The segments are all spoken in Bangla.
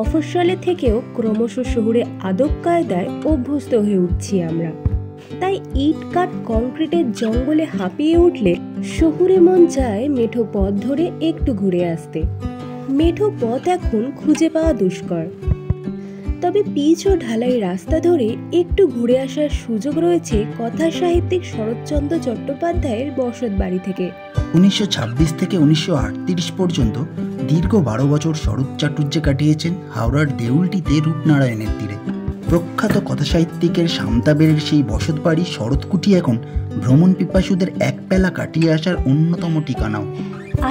মফস্বলে থেকেও ক্রমশ শহুরে আদব কায়দায় অভ্যস্ত হয়ে উঠছি আমরা। তাই ইট কাঠ কংক্রিটের জঙ্গলে হাঁপিয়ে উঠলে শহুরে মন চায় মেঠো পথ ধরে একটু ঘুরে আসতে। মেঠো পথ এখন খুঁজে পাওয়া দুষ্কর, তবে পিচ ও ঢালাই রাস্তা ধরে একটু ঘুরে আসার সুযোগ রয়েছে কথা সাহিত্যিক শরৎচন্দ্র চট্টোপাধ্যায়ের বসত বাড়ি থেকে। 1926 থেকে 1938 পর্যন্ত দীর্ঘ 12 বছর শরৎ চাটুর্যে কাটিয়েছেন হাওড়ার দেউলটিতে রূপনারায়ণের তীরে। প্রখ্যাত কথাসাহিত্যিকের সামতাবেরের সেই বসত বাড়ি শরৎকুটি এখন ভ্রমণ পিপাসুদের এক বেলা কাটিয়ে আসার অন্যতম ঠিকানাও।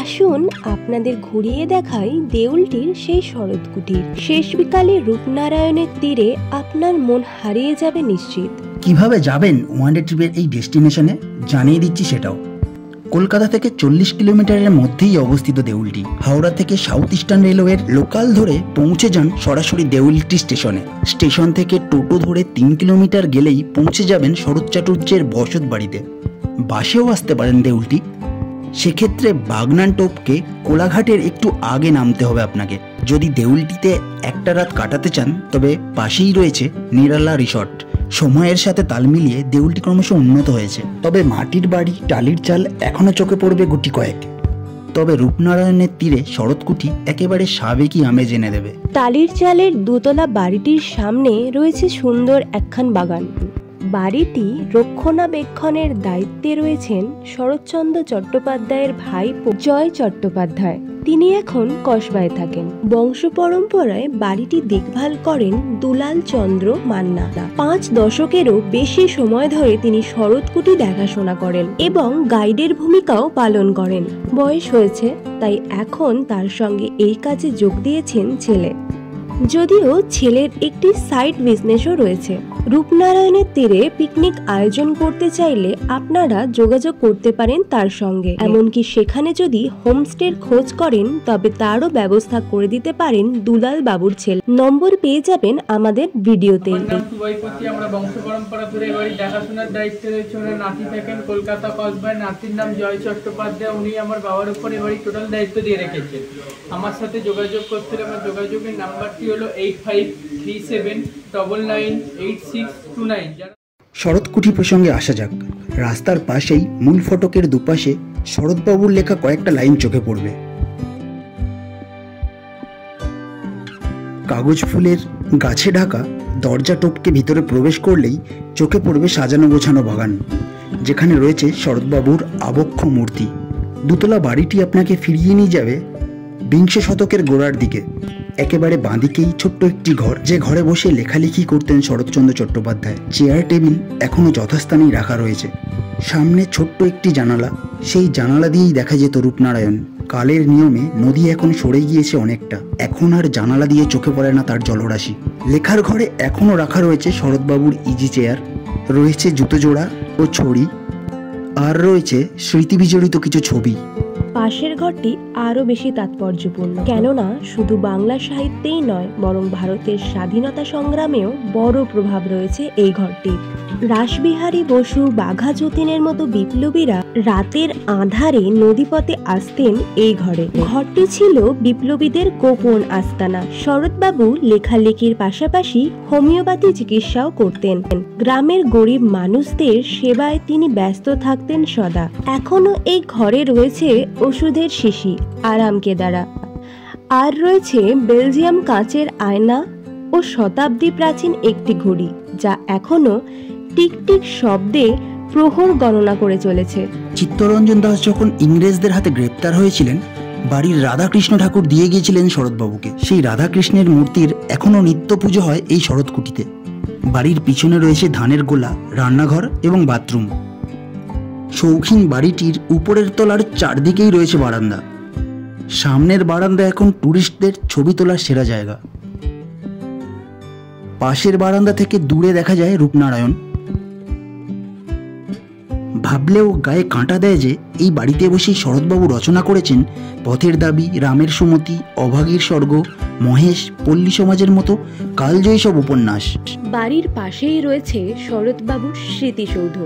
আসুন আপনাদের ঘুরিয়ে দেখাই দেউলটির সেই শরৎকুটির। শেষ বিকালে রূপনারায়ণের তীরে আপনার মন হারিয়ে যাবে নিশ্চিত। কিভাবে যাবেন ওয়ান ডে ট্রিপের এই ডেস্টিনেশনে জানিয়ে দিচ্ছি সেটাও। কলকাতা থেকে 40 কিলোমিটারের মধ্যেই অবস্থিত দেউলটি। হাওড়া থেকে সাউথ ইস্টার্ন রেলওয়ের লোকাল ধরে পৌঁছে যান সরাসরি দেউলটি স্টেশনে। স্টেশন থেকে টোটো ধরে 3 কিলোমিটার গেলেই পৌঁছে যাবেন শরৎ চাটুর্যের বসত বাড়িতে। বাসেও আসতে পারেন দেউলটি, সেক্ষেত্রে বাগনান টোপকে কোলাঘাটের একটু আগে নামতে হবে আপনাকে। যদি দেউলটিতে একটা রাত কাটাতে চান তবে পাশেই রয়েছে নিরালা রিসর্ট। সময়ের সাথে তাল মিলিয়ে দেউলটি ক্রমশ উন্নত হয়েছে, তবে মাটির বাড়ি টালির চাল এখনো চোখে পড়বে গুটি কয়েক। তবে রূপনারায়ণের তীরে শরৎকুটি একেবারে সাবেকি আমেজ এনে দেবে। টালির চালের দোতলা বাড়িটির সামনে রয়েছে সুন্দর একখান বাগান। বাড়িটি রক্ষণাবেক্ষণের দায়িত্বে রয়েছেন শরৎচন্দ্র চট্টোপাধ্যায়ের ভাই জয় চট্টোপাধ্যায়। তিনি এখন কসবায় থাকেন। বংশ পরম্পরায় বাড়িটি দেখভাল করেন দুলাল চন্দ্র মান্না। 5 দশকেরও বেশি সময় ধরে তিনি শরৎকুটি দেখাশোনা করেন এবং গাইডের ভূমিকাও পালন করেন। বয়স হয়েছে, তাই এখন তার সঙ্গে এই কাজে যোগ দিয়েছেন ছেলে। যদিও ছেলের একটি সাইড বিজনেসও রয়েছে। রূপনারায়ণের তীরে পিকনিক আয়োজন করতে চাইলে আপনারা যোগাযোগ করতে পারেন তার সঙ্গে। এমনকি সেখানে যদি হোমস্টের খোঁজ করেন তবে তারও ব্যবস্থা করে দিতে পারেন দুলাল বাবুর ছেলে। নম্বর পেয়ে যাবেন আমাদের ভিডিওতে। আমরা বংশ পরম্পরা ধরে বাড়ি দেখাশোনার দায়িত্বে রয়েছে। ওনার নাতি থাকেন কলকাতা কসবায়। নাতির নাম জয় চট্টোপাধ্যায়। উনি আমার বাবার উপর এবারই টোটাল দায়িত্ব দিয়ে রেখেছেন। আমার সাথে যোগাযোগ করতে হলে আমার যোগাযোগের নাম্বারটি হলো 8537998629। শরৎকুটি প্রসঙ্গে আসা যাক। রাস্তার পাশেই মূল ফটকের দুপাশে শরৎবাবুর লেখা কয়েকটা লাইন চোখে পড়বে। কাগজ ফুলের গাছে ঢাকা দরজা টপকে ভিতরে প্রবেশ করলেই চোখে পড়বে সাজানো গোছানো বাগান, যেখানে রয়েছে শরৎবাবুর আবক্ষ মূর্তি। দুতলা বাড়িটি আপনাকে ফিরিয়ে নিয়ে যাবে 20 শতকের গোড়ার দিকে। একেবারে বাঁদিকেই ছোট্ট একটি ঘর, যে ঘরে বসে লেখালেখি করতেন শরৎচন্দ্র চট্টোপাধ্যায়। চেয়ার টেবিল এখনো যথাস্থানেই রাখা রয়েছে। সামনে ছোট্ট একটি জানালা, সেই জানালা দিয়েই দেখা যেত রূপনারায়ণ। কালের নিয়মে নদী এখন সরে গিয়েছে অনেকটা, এখন আর জানালা দিয়ে চোখে পড়ে না তার জলরাশি। লেখার ঘরে এখনো রাখা রয়েছে শরৎবাবুর ইজি চেয়ার, রয়েছে জুতো জোড়া ও ছড়ি, আর রয়েছে স্মৃতিবিজড়িত কিছু ছবি। পাশের ঘরটি আরো বেশি তাৎপর্যপূর্ণ, কেননা শুধু বাংলা সাহিত্যেই নয় বরং ভারতের স্বাধীনতা সংগ্রামেও বড় প্রভাব রয়েছে এই ঘরটির। রাসবিহারী বসু, বাঘা যতীনের মতো বিপ্লবীরা রাতের আঁধারে নদীপথে আসতেন এই ঘরে। ঘরটি ছিল বিপ্লবীদের গোপন আস্তানা। শরৎবাবু লেখালেখির পাশাপাশি হোমিওপ্যাথি চিকিৎসাও করতেন। গ্রামের গরিব মানুষদের সেবায় তিনি ব্যস্ত থাকতেন সদা। এখনো এই ঘরে রয়েছে ওষুধের শিশি, আরাম কেদারা, আর রয়েছে বেলজিয়াম কাঁচের আয়না ও শতাব্দী প্রাচীন একটি ঘড়ি, যা এখনো টিকটিক শব্দে প্রহর গণনা করে চলেছে। চিত্তরঞ্জন দাস যখন ইংরেজদের হাতে গ্রেপ্তার হয়েছিলেন, বাড়ির রাধাকৃষ্ণ ঠাকুর দিয়ে গিয়েছিলেন শরৎবাবুকে। সেই রাধাকৃষ্ণের মূর্তির এখনো নিত্য পুজো হয় এই শরৎকুটিতে। বাড়ির পিছনে রয়েছে ধানের গোলা, রান্নাঘর এবং বাথরুম। শৌখিন বাড়িটির উপরের তলার চারদিকেই রয়েছে বারান্দা। সামনের বারান্দা এখন টুরিস্টদের ছবি তোলার সেরা জায়গা। পাশের বারান্দা থেকে দূরে দেখা যায় রূপনারায়ণ। ভাবলেও গায়ে কাঁটা দেয় যে এই বাড়িতে বসেই শরৎবাবু রচনা করেছেন পথের দাবি, রামের সুমতি, অভাগীর স্বর্গ, মহেশ, পল্লী সমাজের মতো কালজয়ী সব উপন্যাস। বাড়ির পাশেই রয়েছে শরৎবাবুর স্মৃতিসৌধ।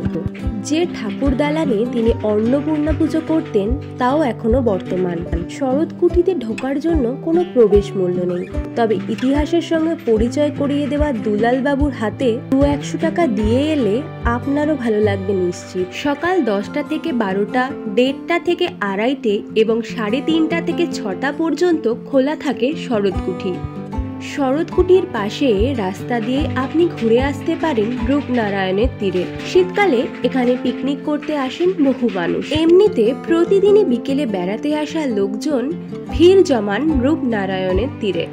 যে ঠাকুর দালানে তিনি অন্নপূর্ণা পুজো করতেন তাও এখনো বর্তমান। শরৎ কুঠিতে ঢোকার জন্য কোনো প্রবেশ মূল্য নেই, তবে ইতিহাসের সঙ্গে পরিচয় করিয়ে দেওয়া দুলাল বাবুর হাতে 200 টাকা দিয়ে এলে আপনারও ভালো লাগবে নিশ্চিত। সকাল 10টা থেকে 12টা, 1:30টা থেকে 2:30 এবং 3:30টা থেকে 6টা পর্যন্ত খোলা থাকে শরৎকুঠি। শরৎকুঠির পাশে রাস্তা দিয়ে আপনি ঘুরে আসতে পারেন রূপনারায়ণের তীরে। শীতকালে এখানে পিকনিক করতে আসেন বহু মানুষ। এমনিতে প্রতিদিনই বিকেলে বেড়াতে আসা লোকজন ভিড় জমান রূপনারায়ণের তীরে।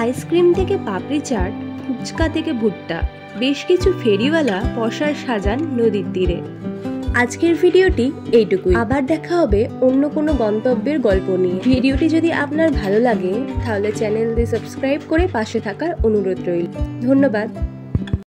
আইসক্রিম থেকে পাপড়ি চাট, ফুচকা থেকে ভুট্টা, বেশ কিছু ফেরিওয়ালা পসার সাজান নদীর তীরে। আজকের ভিডিওটি এইটুকুই। আবার দেখা হবে অন্য কোনো গন্তব্যের গল্প নিয়ে। ভিডিওটি যদি আপনার ভালো লাগে তাহলে চ্যানেলটি সাবস্ক্রাইব করে পাশে থাকার অনুরোধ রইল। ধন্যবাদ।